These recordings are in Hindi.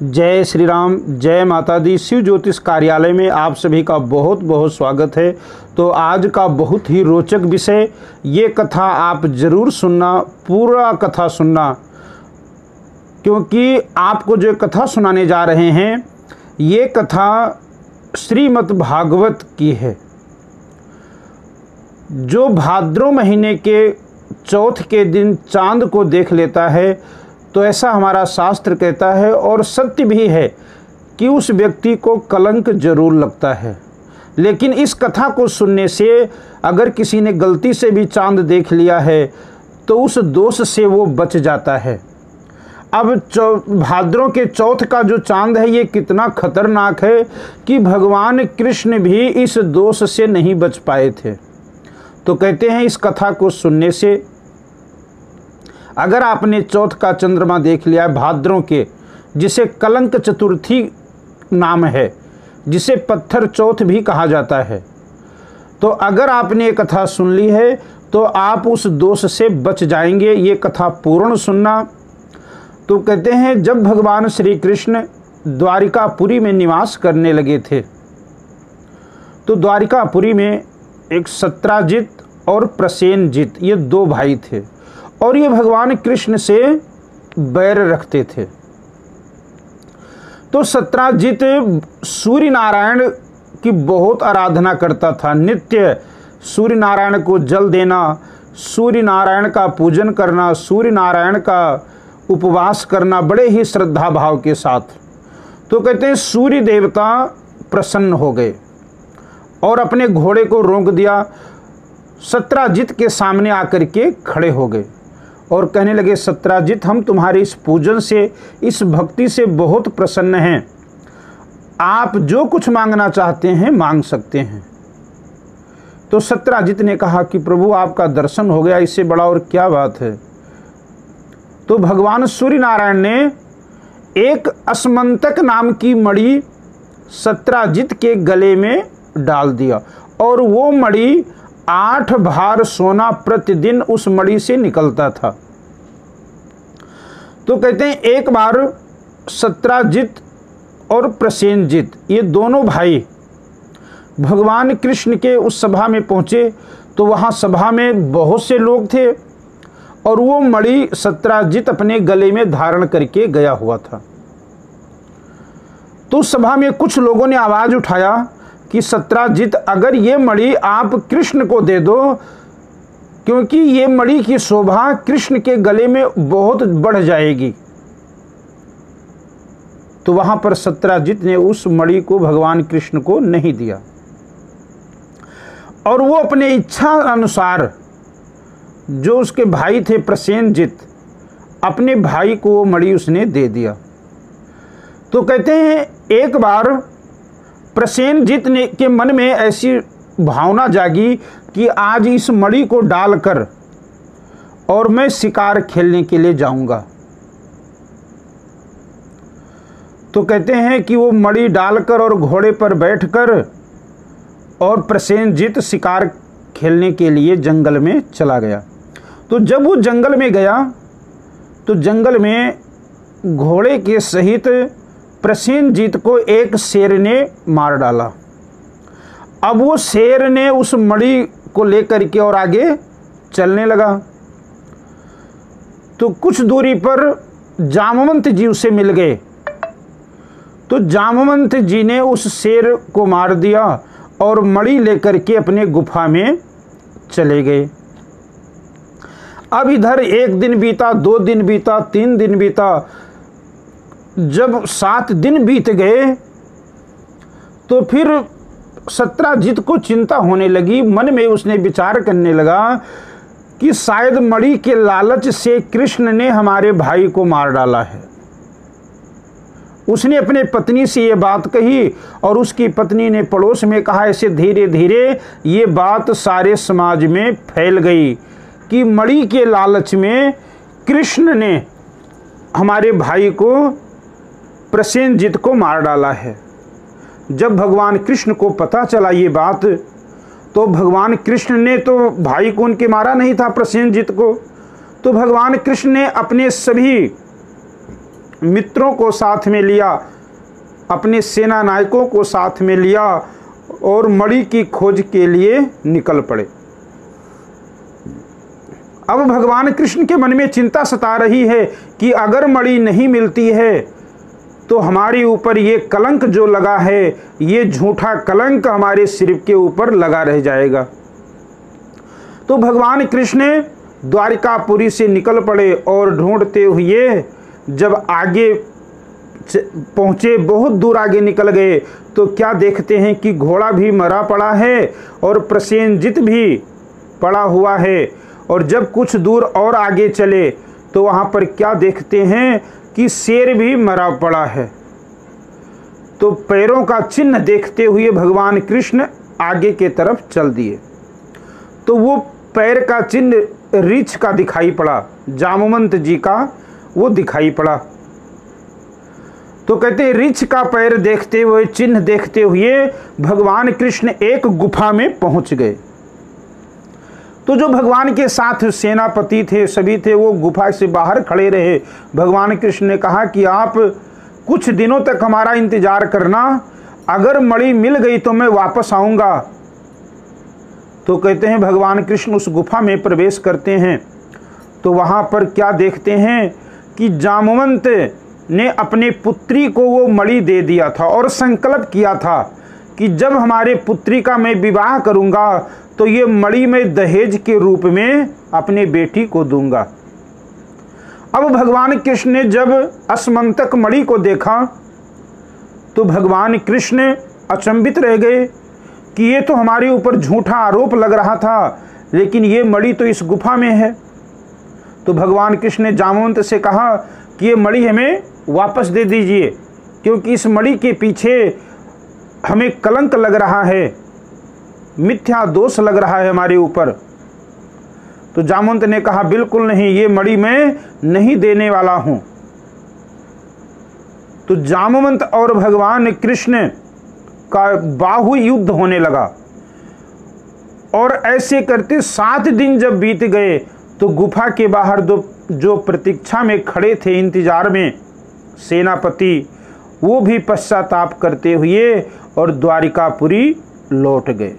जय श्री राम, जय माता दी। शिव ज्योतिष कार्यालय में आप सभी का बहुत बहुत स्वागत है। तो आज का बहुत ही रोचक विषय, ये कथा आप ज़रूर सुनना, पूरा कथा सुनना, क्योंकि आपको जो कथा सुनाने जा रहे हैं ये कथा श्रीमद् भागवत की है। जो भाद्रो महीने के चौथ के दिन चांद को देख लेता है तो ऐसा हमारा शास्त्र कहता है और सत्य भी है कि उस व्यक्ति को कलंक जरूर लगता है। लेकिन इस कथा को सुनने से अगर किसी ने गलती से भी चांद देख लिया है तो उस दोष से वो बच जाता है। अब भाद्रों के चौथ का जो चांद है ये कितना खतरनाक है कि भगवान कृष्ण भी इस दोष से नहीं बच पाए थे। तो कहते हैं इस कथा को सुनने से अगर आपने चौथ का चंद्रमा देख लिया है भाद्रों के, जिसे कलंक चतुर्थी नाम है, जिसे पत्थर चौथ भी कहा जाता है, तो अगर आपने ये कथा सुन ली है तो आप उस दोष से बच जाएंगे। ये कथा पूर्ण सुनना। तो कहते हैं जब भगवान श्री कृष्ण द्वारिकापुरी में निवास करने लगे थे तो द्वारिकापुरी में एक सत्राजित और प्रसेनजित, ये दो भाई थे और ये भगवान कृष्ण से बैर रखते थे। तो सत्राजित सूर्य नारायण की बहुत आराधना करता था। नित्य सूर्य नारायण को जल देना, सूर्य नारायण का पूजन करना, सूर्य नारायण का उपवास करना बड़े ही श्रद्धा भाव के साथ। तो कहते हैं सूर्य देवता प्रसन्न हो गए और अपने घोड़े को रोक दिया, सत्राजित के सामने आकर के खड़े हो गए और कहने लगे, सत्राजित, हम तुम्हारे इस पूजन से, इस भक्ति से बहुत प्रसन्न हैं। आप जो कुछ मांगना चाहते हैं मांग सकते हैं। तो सत्राजित ने कहा कि प्रभु आपका दर्शन हो गया, इससे बड़ा और क्या बात है। तो भगवान सूर्य नारायण ने एक अस्मंतक नाम की मणि सत्राजित के गले में डाल दिया और वो मणि 8 भार सोना प्रतिदिन उस मणि से निकलता था। तो कहते हैं एक बार सत्राजित और प्रसेनजित, ये दोनों भाई भगवान कृष्ण के उस सभा में पहुंचे तो वहां सभा में बहुत से लोग थे और वो मणि सत्राजित अपने गले में धारण करके गया हुआ था। तो उस सभा में कुछ लोगों ने आवाज उठाया कि सत्राजित, अगर ये मणि आप कृष्ण को दे दो, क्योंकि ये मणि की शोभा कृष्ण के गले में बहुत बढ़ जाएगी। तो वहां पर सत्राजित ने उस मणि को भगवान कृष्ण को नहीं दिया और वो अपने इच्छा अनुसार, जो उसके भाई थे प्रसेनजित, अपने भाई को वो मणि उसने दे दिया। तो कहते हैं एक बार प्रसेनजित ने के मन में ऐसी भावना जागी कि आज इस मणि को डालकर और मैं शिकार खेलने के लिए जाऊंगा। तो कहते हैं कि वो मणि डालकर और घोड़े पर बैठकर और प्रसेनजित शिकार खेलने के लिए जंगल में चला गया। तो जब वो जंगल में गया तो जंगल में घोड़े के सहित प्रसेनजित को एक शेर ने मार डाला। अब वो शेर ने उस मणि को लेकर के और आगे चलने लगा। तो कुछ दूरी पर जामवंत जी उसे मिल गए। तो जामवंत जी ने उस शेर को मार दिया और मणि लेकर के अपने गुफा में चले गए। अब इधर 1 दिन बीता, 2 दिन बीता, 3 दिन बीता। जब 7 दिन बीत गए तो फिर सत्राजित को चिंता होने लगी। मन में उसने विचार करने लगा कि शायद मणि के लालच से कृष्ण ने हमारे भाई को मार डाला है। उसने अपने पत्नी से ये बात कही और उसकी पत्नी ने पड़ोस में कहा। ऐसे धीरे धीरे ये बात सारे समाज में फैल गई कि मणि के लालच में कृष्ण ने हमारे भाई को, प्रसेनजित को मार डाला है। जब भगवान कृष्ण को पता चला ये बात तो भगवान कृष्ण ने तो भाई को उनके मारा नहीं था, प्रसेनजित को। तो भगवान कृष्ण ने अपने सभी मित्रों को साथ में लिया, अपने सेना नायकों को साथ में लिया और मणि की खोज के लिए निकल पड़े। अब भगवान कृष्ण के मन में चिंता सता रही है कि अगर मणि नहीं मिलती है तो हमारे ऊपर ये कलंक जो लगा है, ये झूठा कलंक हमारे सिर के ऊपर लगा रह जाएगा। तो भगवान कृष्ण द्वारिकापुरी से निकल पड़े और ढूंढते हुए जब आगे पहुँचे, बहुत दूर आगे निकल गए, तो क्या देखते हैं कि घोड़ा भी मरा पड़ा है और प्रसेनजित भी पड़ा हुआ है। और जब कुछ दूर और आगे चले तो वहाँ पर क्या देखते हैं कि शेर भी मरा पड़ा है। तो पैरों का चिन्ह देखते हुए भगवान कृष्ण आगे के तरफ चल दिए। तो वो पैर का चिन्ह रीछ का दिखाई पड़ा, जामवंत जी का वो दिखाई पड़ा। तो कहते रीछ का पैर देखते हुए, चिन्ह देखते हुए भगवान कृष्ण एक गुफा में पहुंच गए। तो जो भगवान के साथ सेनापति थे, सभी थे, वो गुफा से बाहर खड़े रहे। भगवान कृष्ण ने कहा कि आप कुछ दिनों तक हमारा इंतजार करना, अगर मणि मिल गई तो मैं वापस आऊँगा। तो कहते हैं भगवान कृष्ण उस गुफा में प्रवेश करते हैं। तो वहाँ पर क्या देखते हैं कि जामवंत ने अपने पुत्री को वो मणि दे दिया था और संकल्प किया था कि जब हमारे पुत्री का मैं विवाह करूँगा तो ये मणि में दहेज के रूप में अपने बेटी को दूंगा। अब भगवान कृष्ण ने जब अस्मंतक मणि को देखा तो भगवान कृष्ण अचंभित रह गए कि ये तो हमारे ऊपर झूठा आरोप लग रहा था, लेकिन ये मणि तो इस गुफा में है। तो भगवान कृष्ण ने जामवंत से कहा कि ये मणि हमें वापस दे दीजिए, क्योंकि इस मणि के पीछे हमें कलंक लग रहा है, मिथ्या दोष लग रहा है हमारे ऊपर। तो जामवंत ने कहा बिल्कुल नहीं, ये मणि मैं नहीं देने वाला हूं। तो जामवंत और भगवान कृष्ण का बाहु युद्ध होने लगा। और ऐसे करते 7 दिन जब बीत गए तो गुफा के बाहर जो प्रतीक्षा में खड़े थे इंतजार में सेनापति, वो भी पश्चाताप करते हुए और द्वारिकापुरी लौट गए।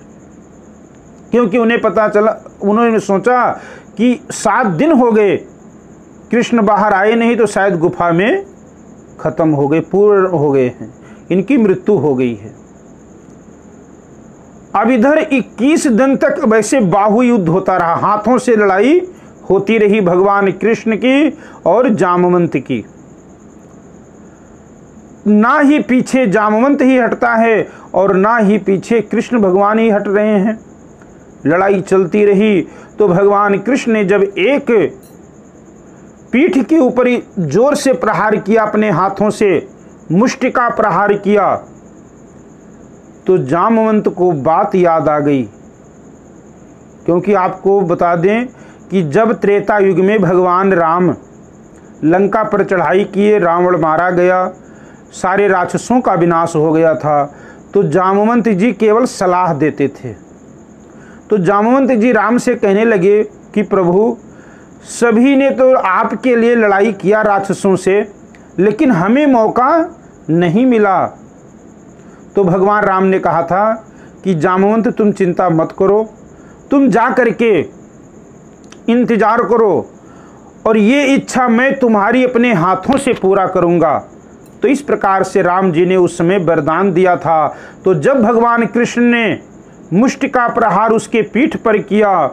क्योंकि उन्हें पता चला, उन्होंने सोचा कि 7 दिन हो गए कृष्ण बाहर आए नहीं, तो शायद गुफा में खत्म हो गए, पूर्ण हो गए हैं, इनकी मृत्यु हो गई है। अब इधर 21 दिन तक वैसे बाहु युद्ध होता रहा, हाथों से लड़ाई होती रही भगवान कृष्ण की और जामवंत की। ना ही पीछे जामवंत ही हटता है और ना ही पीछे कृष्ण भगवान ही हट रहे हैं। लड़ाई चलती रही। तो भगवान कृष्ण ने जब एक पीठ के ऊपर जोर से प्रहार किया, अपने हाथों से मुष्टि का प्रहार किया, तो जामवंत को बात याद आ गई। क्योंकि आपको बता दें कि जब त्रेता युग में भगवान राम लंका पर चढ़ाई किए, रावण मारा गया, सारे राक्षसों का विनाश हो गया था, तो जामवंत जी केवल सलाह देते थे। तो जामवंत जी राम से कहने लगे कि प्रभु, सभी ने तो आपके लिए लड़ाई किया राक्षसों से, लेकिन हमें मौका नहीं मिला। तो भगवान राम ने कहा था कि जामवंत तुम चिंता मत करो, तुम जा करके इंतजार करो और ये इच्छा मैं तुम्हारी अपने हाथों से पूरा करूंगा। तो इस प्रकार से राम जी ने उस समय वरदान दिया था। तो जब भगवान कृष्ण ने मुष्टि का प्रहार उसके पीठ पर किया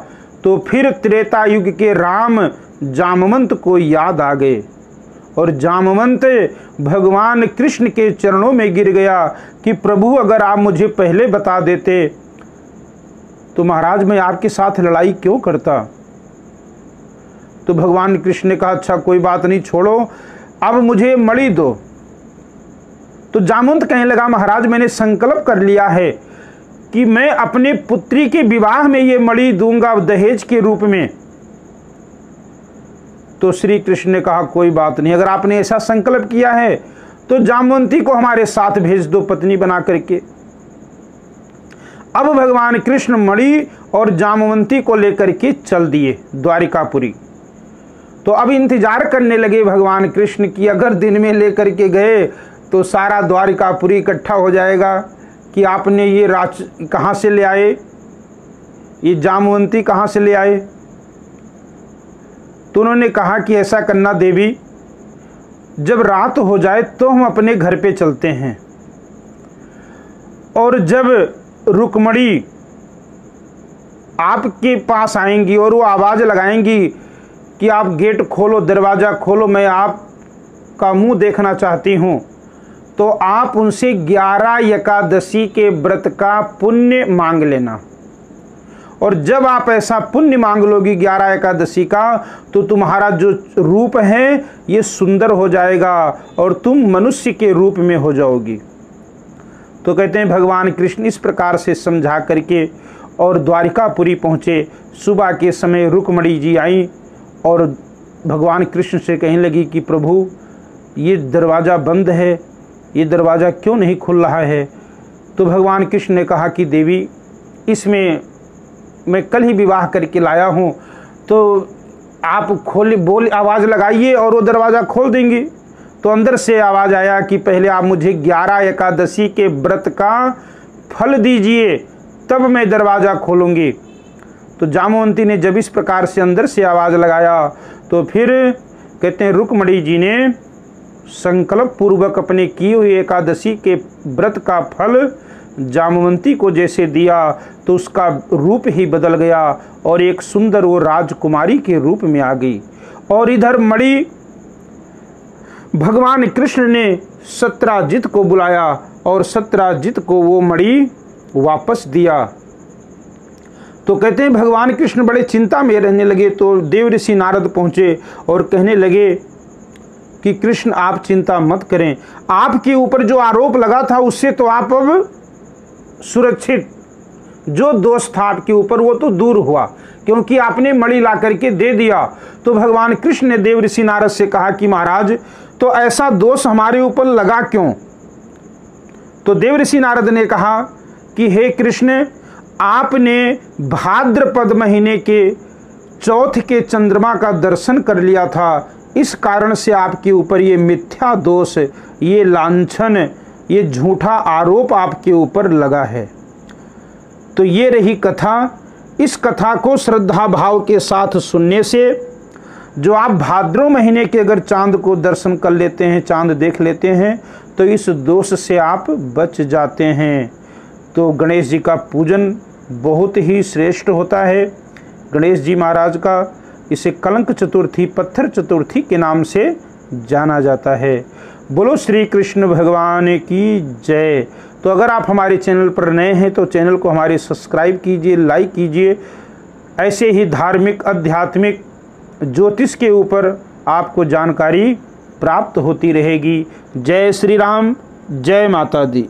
तो फिर त्रेता युग के राम जामवंत को याद आ गए और जामवंत भगवान कृष्ण के चरणों में गिर गया कि प्रभु, अगर आप मुझे पहले बता देते तो महाराज मैं आपके साथ लड़ाई क्यों करता। तो भगवान कृष्ण ने कहा अच्छा कोई बात नहीं, छोड़ो, अब मुझे मणि दो। तो जामवंत कहने लगा महाराज मैंने संकल्प कर लिया है कि मैं अपने पुत्री के विवाह में ये मणि दूंगा दहेज के रूप में। तो श्री कृष्ण ने कहा कोई बात नहीं, अगर आपने ऐसा संकल्प किया है तो जामवंती को हमारे साथ भेज दो पत्नी बना करके। अब भगवान कृष्ण मणि और जामवंती को लेकर के चल दिए द्वारिकापुरी। तो अब इंतजार करने लगे भगवान कृष्ण की अगर दिन में लेकर के गए तो सारा द्वारिकापुरी इकट्ठा हो जाएगा कि आपने ये राज कहाँ से ले आए, ये जामवंती कहाँ से ले आए। तो उन्होंने कहा कि ऐसा करना देवी, जब रात हो जाए तो हम अपने घर पे चलते हैं, और जब रुक्मणी आपके पास आएंगी और वो आवाज़ लगाएंगी कि आप गेट खोलो, दरवाज़ा खोलो, मैं आपका मुंह देखना चाहती हूँ, तो आप उनसे 11 एकादशी के व्रत का पुण्य मांग लेना। और जब आप ऐसा पुण्य मांग लोगी 11 एकादशी का, तो तुम्हारा जो रूप है ये सुंदर हो जाएगा और तुम मनुष्य के रूप में हो जाओगी। तो कहते हैं भगवान कृष्ण इस प्रकार से समझा करके और द्वारिकापुरी पहुँचे। सुबह के समय रुक्मणी जी आई और भगवान कृष्ण से कहने लगी कि प्रभु, ये दरवाज़ा बंद है, ये दरवाज़ा क्यों नहीं खुल रहा है। तो भगवान कृष्ण ने कहा कि देवी, इसमें मैं कल ही विवाह करके लाया हूँ, तो आप खोल बोल आवाज़ लगाइए और वो दरवाज़ा खोल देंगी। तो अंदर से आवाज़ आया कि पहले आप मुझे 11 एकादशी के व्रत का फल दीजिए, तब मैं दरवाज़ा खोलूँगी। तो जामवंती ने जब इस प्रकार से अंदर से आवाज़ लगाया, तो फिर कहते हैं रुक्मणी जी ने संकल्प पूर्वक अपने किए हुए एकादशी के व्रत का फल जामवंती को जैसे दिया, तो उसका रूप ही बदल गया और एक सुंदर वो राजकुमारी के रूप में आ गई। और इधर मणि भगवान कृष्ण ने सत्राजित को बुलाया और सत्राजित को वो मणि वापस दिया। तो कहते हैं भगवान कृष्ण बड़े चिंता में रहने लगे। तो देव ऋषि नारद पहुँचे और कहने लगे कि कृष्ण आप चिंता मत करें, आपके ऊपर जो आरोप लगा था उससे तो आप अब सुरक्षित, जो दोष था आपके ऊपर वो तो दूर हुआ, क्योंकि आपने मणि ला करके दे दिया। तो भगवान कृष्ण ने देव ऋषि नारद से कहा कि महाराज, तो ऐसा दोष हमारे ऊपर लगा क्यों। तो देव ऋषि नारद ने कहा कि हे कृष्ण, आपने भाद्रपद महीने के चौथ के चंद्रमा का दर्शन कर लिया था, इस कारण से आपके ऊपर ये मिथ्या दोष, ये लांछन, ये झूठा आरोप आपके ऊपर लगा है। तो ये रही कथा। इस कथा को श्रद्धा भाव के साथ सुनने से जो आप भाद्रो महीने के अगर चांद को दर्शन कर लेते हैं, चांद देख लेते हैं, तो इस दोष से आप बच जाते हैं। तो गणेश जी का पूजन बहुत ही श्रेष्ठ होता है। गणेश जी महाराज का इसे कलंक चतुर्थी, पत्थर चतुर्थी के नाम से जाना जाता है। बोलो श्री कृष्ण भगवान की जय। तो अगर आप हमारे चैनल पर नए हैं तो चैनल को हमारे सब्सक्राइब कीजिए, लाइक कीजिए। ऐसे ही धार्मिक, आध्यात्मिक, ज्योतिष के ऊपर आपको जानकारी प्राप्त होती रहेगी। जय श्री राम, जय माता दी।